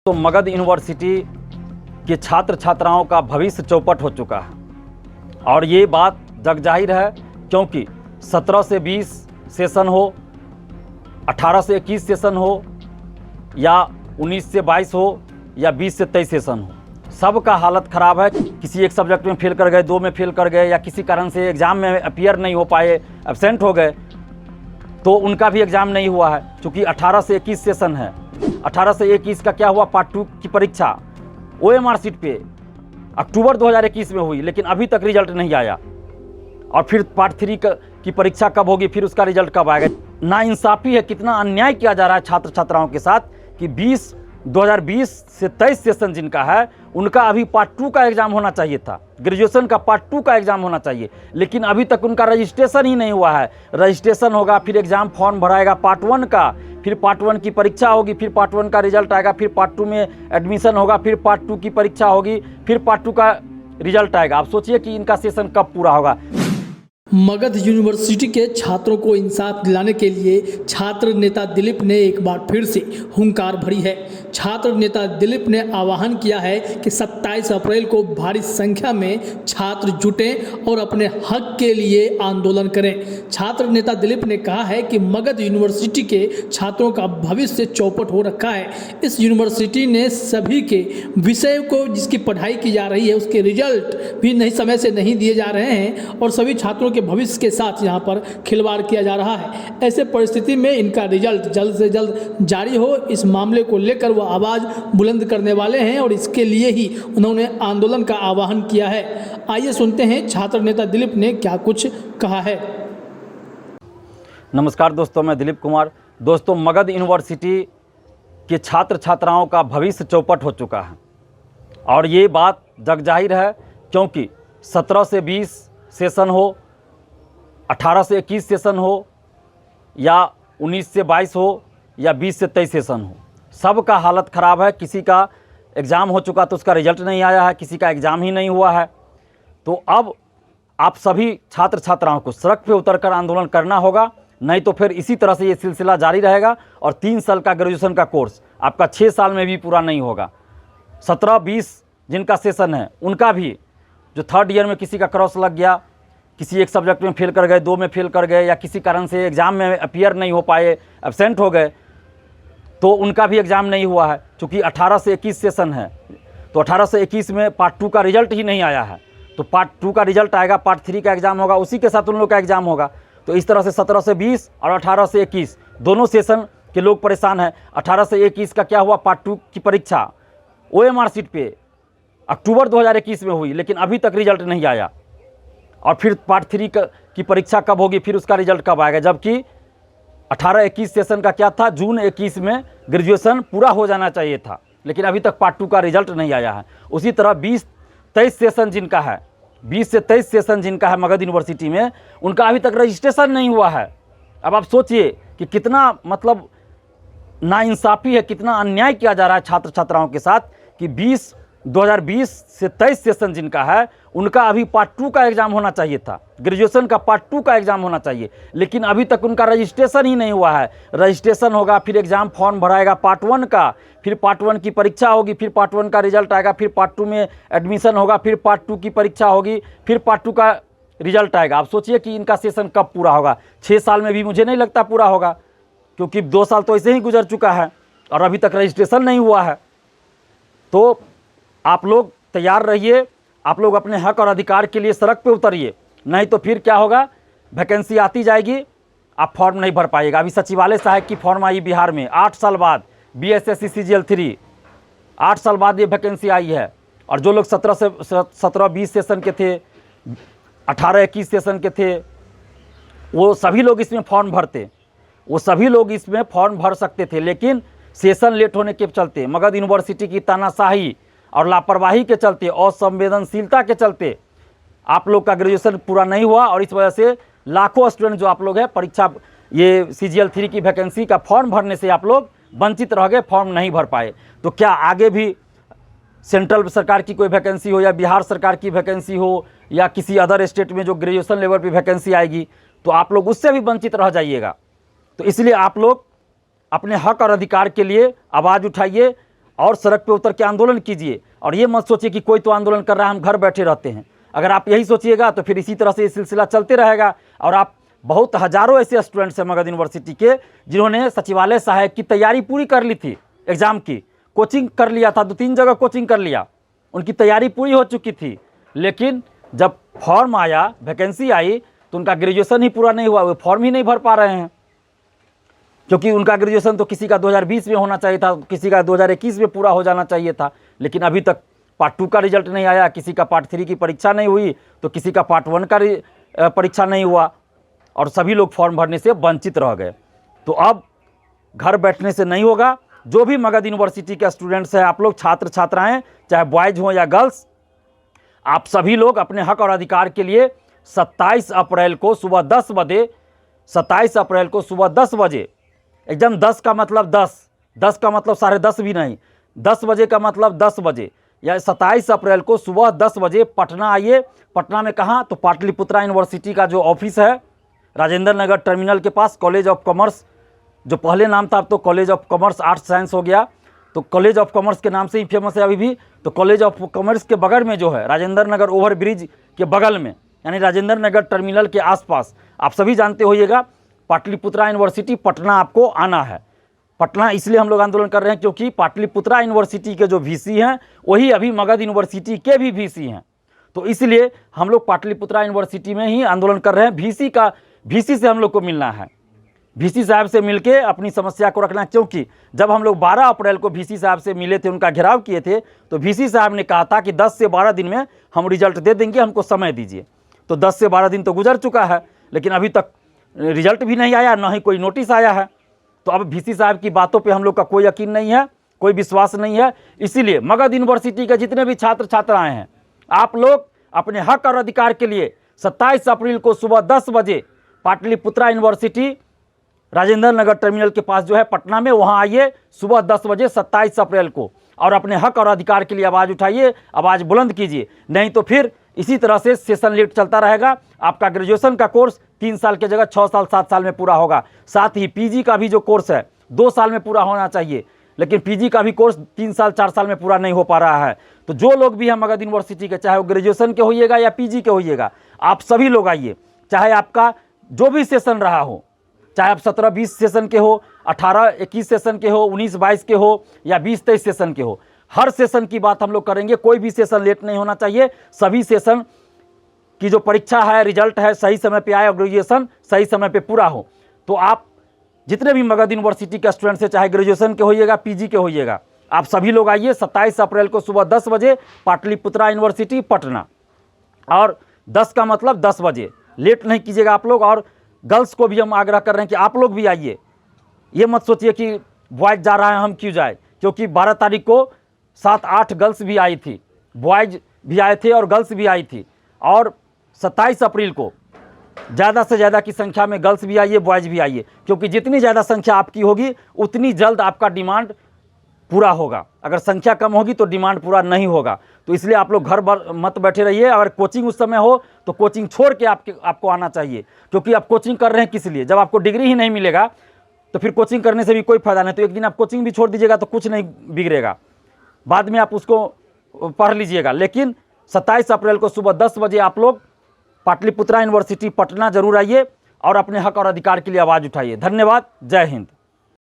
तो मगध यूनिवर्सिटी के छात्र छात्राओं का भविष्य चौपट हो चुका है और ये बात जगजाहिर है, क्योंकि 17 से 20 सेशन हो, 18 से 21 सेशन हो या 19 से 22 हो या 20 से 23 सेशन हो, सबका हालत ख़राब है। किसी एक सब्जेक्ट में फेल कर गए, 2 में फेल कर गए या किसी कारण से एग्ज़ाम में अपीयर नहीं हो पाए, एब्सेंट हो गए, तो उनका भी एग्ज़ाम नहीं हुआ है। चूँकि 18 से 21 सेशन है, 18 से 21 का क्या हुआ, पार्ट 2 की परीक्षा OMR सीट पे अक्टूबर 2021 में हुई, लेकिन अभी तक रिजल्ट नहीं आया। और फिर पार्ट 3 की परीक्षा कब होगी, फिर उसका रिजल्ट कब आएगा। नाइंसाफ़ी है, कितना अन्याय किया जा रहा है छात्र छात्राओं के साथ कि 2020 से 23 सेशन जिनका है उनका अभी पार्ट 2 का एग्ज़ाम होना चाहिए था, ग्रेजुएशन का पार्ट 2 का एग्ज़ाम होना चाहिए, लेकिन अभी तक उनका रजिस्ट्रेशन ही नहीं हुआ है। रजिस्ट्रेशन होगा, फिर एग्ज़ाम फॉर्म भराएगा पार्ट 1 का, फिर पार्ट 1 की परीक्षा होगी, फिर पार्ट 1 का रिजल्ट आएगा, फिर पार्ट 2 में एडमिशन होगा, फिर पार्ट 2 की परीक्षा होगी, फिर पार्ट 2 का रिजल्ट आएगा। आप सोचिए कि इनका सेशन कब पूरा होगा। मगध यूनिवर्सिटी के छात्रों को इंसाफ दिलाने के लिए छात्र नेता दिलीप ने एक बार फिर से हुंकार भरी है। छात्र नेता दिलीप ने आह्वान किया है कि 27 अप्रैल को भारी संख्या में छात्र जुटें और अपने हक के लिए आंदोलन करें। छात्र नेता दिलीप ने कहा है कि मगध यूनिवर्सिटी के छात्रों का भविष्य चौपट हो रखा है। इस यूनिवर्सिटी ने सभी के विषय को जिसकी पढ़ाई की जा रही है उसके रिजल्ट भी नहीं समय से नहीं दिए जा रहे हैं और सभी छात्रों के भविष्य के साथ यहाँ पर खिलवाड़ किया जा रहा है। ऐसे परिस्थिति में इनका रिजल्ट जल्द से जल्द जारी हो, इस मामले को लेकर वो आवाज़ बुलंद करने वाले हैं और इसके लिए ही उन्होंने आंदोलन का आह्वान किया है। आइए सुनते हैं छात्र नेता दिलीप ने क्या कुछ कहा है। नमस्कार दोस्तों, मैं दिलीप कुमार। दोस्तों, मगध यूनिवर्सिटी के छात्र छात्राओं का भविष्य चौपट हो चुका है और ये बात जगजाहिर है, क्योंकि 17 से 20 सेशन हो, 18 से 21 सेशन हो या 19 से 22 हो या 20 से 23 सेशन हो, सबका हालत ख़राब है। किसी का एग्ज़ाम हो चुका तो उसका रिजल्ट नहीं आया है, किसी का एग्ज़ाम ही नहीं हुआ है। तो अब आप सभी छात्र छात्राओं को सड़क पे उतरकर आंदोलन करना होगा, नहीं तो फिर इसी तरह से ये सिलसिला जारी रहेगा और 3 साल का ग्रेजुएशन का कोर्स आपका 6 साल में भी पूरा नहीं होगा। 17-20 जिनका सेशन है उनका भी, जो 3rd ईयर में किसी का क्रॉस लग गया, किसी एक सब्जेक्ट में फेल कर गए, 2 में फेल कर गए या किसी कारण से एग्ज़ाम में अपीयर नहीं हो पाए, एब्सेंट हो गए, तो उनका भी एग्ज़ाम नहीं हुआ है। चूँकि 18 से 21 सेशन है, तो 18 से 21 में पार्ट 2 का रिजल्ट ही नहीं आया है, तो पार्ट 2 का रिजल्ट आएगा, पार्ट 3 का एग्ज़ाम होगा, उसी के साथ उन लोग का एग्ज़ाम होगा। तो इस तरह से 17 से 20 और 18 से 21 दोनों सेशन के लोग परेशान हैं। 18 से 21 का क्या हुआ, पार्ट 2 की परीक्षा OMR सीट पे अक्टूबर 2021 में हुई, लेकिन अभी तक रिजल्ट नहीं आया। और फिर पार्ट 3 की परीक्षा कब होगी, फिर उसका रिजल्ट कब आएगा। जबकि 18-21 सेशन का क्या था, जून 21 में ग्रेजुएशन पूरा हो जाना चाहिए था, लेकिन अभी तक पार्ट 2 का रिजल्ट नहीं आया है। उसी तरह 20-23 सेशन जिनका है, 20 से 23 सेशन जिनका है मगध यूनिवर्सिटी में, उनका अभी तक रजिस्ट्रेशन नहीं हुआ है। अब आप सोचिए कि कितना मतलब नाइंसाफ़ी है, कितना अन्याय किया जा रहा है छात्र छात्राओं के साथ कि 2020 से 23 सेशन जिनका है उनका अभी पार्ट 2 का एग्ज़ाम होना चाहिए था, ग्रेजुएशन का पार्ट 2 का एग्ज़ाम होना चाहिए, लेकिन अभी तक उनका रजिस्ट्रेशन ही नहीं हुआ है। रजिस्ट्रेशन होगा, फिर एग्ज़ाम फॉर्म भराएगा पार्ट 1 का, फिर पार्ट 1 की परीक्षा होगी, फिर पार्ट 1 का रिजल्ट आएगा, फिर पार्ट 2 में एडमिशन होगा, फिर पार्ट 2 की परीक्षा होगी, फिर पार्ट 2 का रिजल्ट आएगा। आप सोचिए कि इनका सेशन कब पूरा होगा। 6 साल में भी मुझे नहीं लगता पूरा होगा, क्योंकि 2 साल तो ऐसे ही गुजर चुका है और अभी तक रजिस्ट्रेशन नहीं हुआ है। तो आप लोग तैयार रहिए, आप लोग अपने हक और अधिकार के लिए सड़क पे उतरिए, नहीं तो फिर क्या होगा, वैकेंसी आती जाएगी, आप फॉर्म नहीं भर पाइएगा। अभी सचिवालय सहायक की फॉर्म आई बिहार में 8 साल बाद, BSSC CGL 3 8 साल बाद ये वैकेंसी आई है। और जो लोग 17-20 सेशन के थे, 18-21 सेशन के थे, वो सभी लोग इसमें फॉर्म भरते, वो सभी लोग इसमें फॉर्म भर सकते थे, लेकिन सेशन लेट होने के चलते, मगध यूनिवर्सिटी की तानाशाही और लापरवाही के चलते, असंवेदनशीलता के चलते आप लोग का ग्रेजुएशन पूरा नहीं हुआ और इस वजह से लाखों स्टूडेंट जो आप लोग हैं परीक्षा, ये CGL 3 की वैकेंसी का फॉर्म भरने से आप लोग वंचित रह गए, फॉर्म नहीं भर पाए। तो क्या आगे भी सेंट्रल सरकार की कोई वैकेंसी हो या बिहार सरकार की वैकेंसी हो या किसी अदर स्टेट में जो ग्रेजुएशन लेवल पर वैकेंसी आएगी, तो आप लोग उससे भी वंचित रह जाइएगा। तो इसलिए आप लोग अपने हक और अधिकार के लिए आवाज़ उठाइए, और सड़क पे उतर के आंदोलन कीजिए। और ये मत सोचिए कि कोई तो आंदोलन कर रहा है, हम घर बैठे रहते हैं। अगर आप यही सोचिएगा तो फिर इसी तरह से ये सिलसिला चलते रहेगा। और आप बहुत हज़ारों ऐसे स्टूडेंट्स हैं मगध यूनिवर्सिटी के जिन्होंने सचिवालय सहायक की तैयारी पूरी कर ली थी, एग्ज़ाम की कोचिंग कर लिया था, 2-3 जगह कोचिंग कर लिया, उनकी तैयारी पूरी हो चुकी थी। लेकिन जब फॉर्म आया, वैकेंसी आई, तो उनका ग्रेजुएशन ही पूरा नहीं हुआ, वो फॉर्म ही नहीं भर पा रहे हैं। क्योंकि उनका ग्रेजुएशन तो किसी का 2020 में होना चाहिए था, किसी का 2021 में पूरा हो जाना चाहिए था। लेकिन अभी तक पार्ट 2 का रिजल्ट नहीं आया, किसी का पार्ट 3 की परीक्षा नहीं हुई, तो किसी का पार्ट 1 का परीक्षा नहीं हुआ, और सभी लोग फॉर्म भरने से वंचित रह गए। तो अब घर बैठने से नहीं होगा। जो भी मगध यूनिवर्सिटी के स्टूडेंट्स हैं, आप लोग छात्र छात्राएं, चाहे बॉयज़ हों या गर्ल्स, आप सभी लोग अपने हक और अधिकार के लिए 27 अप्रैल को सुबह 10 बजे 27 अप्रैल को सुबह 10 बजे, एकदम 10 का मतलब 10 का मतलब 10:30 भी नहीं, 10 बजे का मतलब 10 बजे, या 27 अप्रैल को सुबह 10 बजे पटना आइए। पटना में कहाँ? तो पाटलिपुत्रा यूनिवर्सिटी का जो ऑफिस है राजेंद्र नगर टर्मिनल के पास, कॉलेज ऑफ कॉमर्स, जो पहले नाम था अब तो college of commerce arts science हो गया, तो कॉलेज ऑफ कॉमर्स के नाम से ही फेमस है अभी भी। तो कॉलेज ऑफ कॉमर्स के बगल में जो है, राजेंद्र नगर ओवर ब्रिज के बगल में, यानी राजेंद्र नगर टर्मिनल के आसपास, आप सभी जानते होइएगा, पाटलिपुत्रा यूनिवर्सिटी पटना आपको आना है। पटना इसलिए हम लोग आंदोलन कर रहे हैं क्योंकि पाटलिपुत्रा यूनिवर्सिटी के जो वीसी हैं वही अभी मगध यूनिवर्सिटी के भी वीसी हैं। तो इसलिए हम लोग पाटलिपुत्रा यूनिवर्सिटी में ही आंदोलन कर रहे हैं। वीसी से हम लोग को मिलना है, वीसी साहब से मिलके अपनी समस्या को रखना। क्योंकि जब हम लोग 12 अप्रैल को वीसी साहब से मिले थे, उनका घेराव किए थे, तो वीसी साहब ने कहा था कि 10 से 12 दिन में हम रिजल्ट दे देंगे, हमको समय दीजिए। तो 10 से 12 दिन तो गुजर चुका है, लेकिन अभी तक रिजल्ट भी नहीं आया, ना ही कोई नोटिस आया है। तो अब वीसी साहब की बातों पे हम लोग का कोई यकीन नहीं है, कोई विश्वास नहीं है। इसीलिए मगध यूनिवर्सिटी के जितने भी छात्र छात्राएं हैं, आप लोग अपने हक और अधिकार के लिए 27 अप्रैल को सुबह 10 बजे पाटलिपुत्रा यूनिवर्सिटी राजेंद्र नगर टर्मिनल के पास जो है पटना में, वहाँ आइए सुबह 10 बजे 27 अप्रैल को, और अपने हक और अधिकार के लिए आवाज़ उठाइए, आवाज़ बुलंद कीजिए। नहीं तो फिर इसी तरह से सेशन लेट चलता रहेगा। आपका ग्रेजुएशन का कोर्स 3 साल की जगह 6 साल 7 साल में पूरा होगा। साथ ही पीजी का भी जो कोर्स है 2 साल में पूरा होना चाहिए, लेकिन पीजी का भी कोर्स 3 साल 4 साल में पूरा नहीं हो पा रहा है। तो जो लोग भी हैं मगध यूनिवर्सिटी के, चाहे वो ग्रेजुएशन के होइएगा या पीजी के होइएगा, आप सभी लोग आइए। चाहे आपका जो भी सेशन रहा हो, चाहे आप 17-20 सेशन के हो, 18-21 सेशन के हो, 19-22 के हो, या 20-23 सेशन के हो, हर सेशन की बात हम लोग करेंगे। कोई भी सेशन लेट नहीं होना चाहिए। सभी सेशन की जो परीक्षा है, रिजल्ट है, सही समय पे आए और ग्रेजुएशन सही समय पे पूरा हो। तो आप जितने भी मगध यूनिवर्सिटी के स्टूडेंट्स हैं, चाहे ग्रेजुएशन के होइएगा, पीजी के होइएगा, आप सभी लोग आइए 27 अप्रैल को सुबह 10 बजे पाटलिपुत्रा यूनिवर्सिटी पटना, और 10 का मतलब 10 बजे, लेट नहीं कीजिएगा आप लोग। और गर्ल्स को भी हम आग्रह कर रहे हैं कि आप लोग भी आइए। ये मत सोचिए कि बॉयज़ जा रहा है हम क्यों जाए, क्योंकि 12 तारीख को 7-8 गर्ल्स भी आई थी, बॉयज़ भी आए थे और गर्ल्स भी आई थी। और 27 अप्रैल को ज़्यादा से ज़्यादा की संख्या में गर्ल्स भी आइए, बॉयज़ भी आइए, क्योंकि जितनी ज़्यादा संख्या आपकी होगी उतनी जल्द आपका डिमांड पूरा होगा। अगर संख्या कम होगी तो डिमांड पूरा नहीं होगा। तो इसलिए आप लोग घर मत बैठे रहिए। अगर कोचिंग उस समय हो तो कोचिंग छोड़ के आपको आना चाहिए, क्योंकि आप कोचिंग कर रहे हैं किस लिए? जब आपको डिग्री ही नहीं मिलेगा तो फिर कोचिंग करने से भी कोई फ़ायदा नहीं। तो एक दिन आप कोचिंग भी छोड़ दीजिएगा तो कुछ नहीं बिगड़ेगा, बाद में आप उसको पढ़ लीजिएगा। लेकिन 27 अप्रैल को सुबह 10 बजे आप लोग पाटलिपुत्रा यूनिवर्सिटी पटना जरूर आइए और अपने हक और अधिकार के लिए आवाज़ उठाइए। धन्यवाद। जय हिंद।